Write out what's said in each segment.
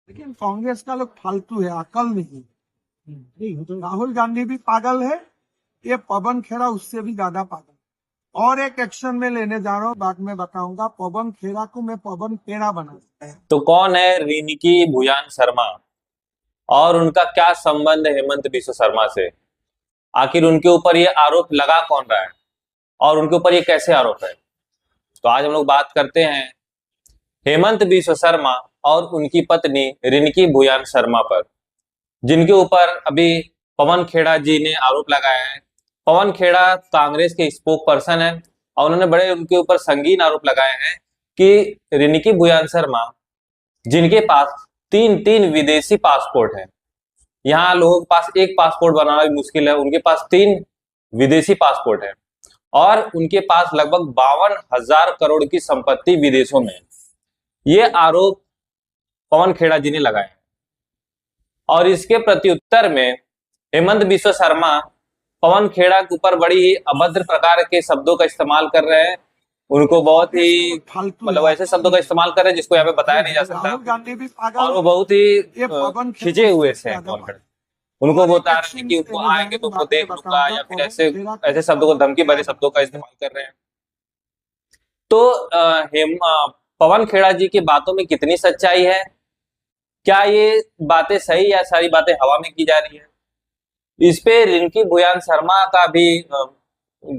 लेकिन कांग्रेस का लोग फालतू है, अकल नहीं। राहुल गांधी भी पागल है, ये पवन खेड़ा उससे भी ज्यादा पागल। और एक एक्शन में लेने जा रहा हूँ, बाद में बताऊंगा। पवन खेड़ा को मैं पवन पेड़ा बना। तो कौन है रिनिकी भुयान शर्मा और उनका क्या संबंध है हेमंत बिस्वा शर्मा से? आखिर उनके ऊपर ये आरोप लगा कौन रहा है और उनके ऊपर ये कैसे आरोप है? तो आज हम लोग बात करते हैं हेमंत बिस्वा शर्मा और उनकी पत्नी रिनिकी भुयान शर्मा पर, जिनके ऊपर अभी पवन खेड़ा जी ने आरोप लगाया है। पवन खेड़ा कांग्रेस के स्पोक पर्सन है और उन्होंने बड़े उनके ऊपर संगीन आरोप लगाए हैं कि रिनिकी भुयान शर्मा, जिनके पास तीन तीन विदेशी पासपोर्ट हैं, यहाँ लोगों के पास एक पासपोर्ट बनाना भी मुश्किल है, उनके पास 3 विदेशी पासपोर्ट है और उनके पास लगभग 52,000 करोड़ की संपत्ति विदेशों में है। ये आरोप पवन खेड़ा जी ने लगाए और इसके प्रत्युत्तर में हेमंत बिस्वा शर्मा पवन खेड़ा के ऊपर बड़ी ही अभद्र प्रकार के शब्दों का इस्तेमाल कर रहे हैं। उनको बहुत ही मतलब ऐसे शब्दों का इस्तेमाल कर रहे हैं जिसको यहाँ पे बताया नहीं जा सकता और वो बहुत ही खिंचे हुए थे पवन खेड़ा। उनको बता रहे हैं कि उनको आएंगे तो उनको देख लूंगा या फिर ऐसे ऐसे शब्दों को, धमकी भरे शब्दों का इस्तेमाल कर रहे हैं। तो पवन खेड़ा जी की बातों में कितनी सच्चाई है? क्या ये बातें सही या सारी बातें हवा में की जा रही है? इस पे रिंकी भुयान शर्मा का भी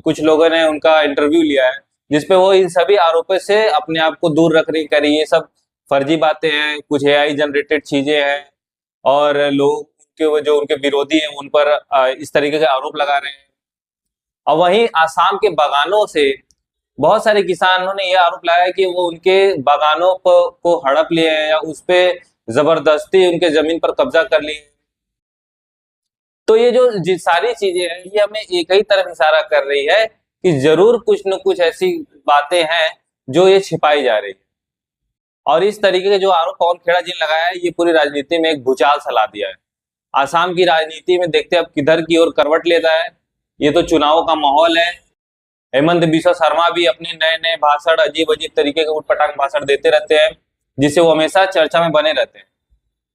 कुछ लोगों ने उनका इंटरव्यू लिया है, जिसपे वो इन सभी आरोपों से अपने आप को दूर रखने की ये सब फर्जी बातें हैं, कुछ एआई जनरेटेड चीजें हैं और लोग के जो उनके विरोधी हैं उन पर इस तरीके के आरोप लगा रहे हैं। और वहीं आसाम के बागानों से बहुत सारे किसानों ने यह आरोप लगाया कि वो उनके बागानों को हड़प लिए हैं या उस पे जबरदस्ती उनके जमीन पर कब्जा कर लिए। तो ये जो सारी चीजें हैं ये हमें एक ही तरफ इशारा कर रही है कि जरूर कुछ न कुछ ऐसी बातें हैं जो ये छिपाई जा रही है। और इस तरीके के जो आरोप पवन खेड़ा जी ने लगाया है ये पूरी राजनीति में एक भूचाल सा दिया है। आसाम की राजनीति में देखते अब किधर की ओर करवट लेता है। ये तो चुनाव का माहौल है। हेमंत बिस्वा शर्मा भी अपने नए नए भाषण, अजीब अजीब तरीके के उटपटांग भाषण देते रहते हैं जिससे वो हमेशा चर्चा में बने रहते हैं।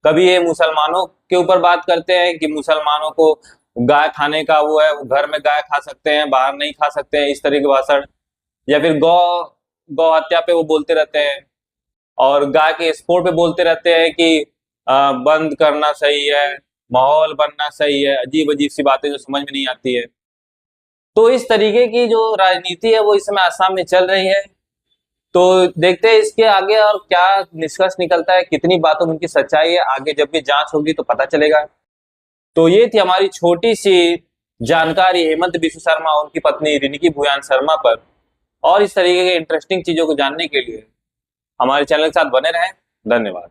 कभी ये मुसलमानों के ऊपर बात करते हैं कि मुसलमानों को गाय खाने का वो है, घर में गाय खा सकते हैं, बाहर नहीं खा सकते हैं, इस तरह के भाषण। या फिर गौ हत्या पे वो बोलते रहते हैं और गाय के एक्सपोर्ट पे बोलते रहते हैं कि बंद करना सही है, माहौल बनना सही है। अजीब अजीब सी बातें जो समझ में नहीं आती है। तो इस तरीके की जो राजनीति है वो इस समय आसाम में चल रही है। तो देखते हैं इसके आगे और क्या निष्कर्ष निकलता है, कितनी बातों में उनकी सच्चाई है। आगे जब भी जांच होगी तो पता चलेगा। तो ये थी हमारी छोटी सी जानकारी हेमंत बिस्वा शर्मा और उनकी पत्नी रिनिकी भुयान शर्मा पर। और इस तरीके के इंटरेस्टिंग चीजों को जानने के लिए हमारे चैनल के साथ बने रहें। धन्यवाद।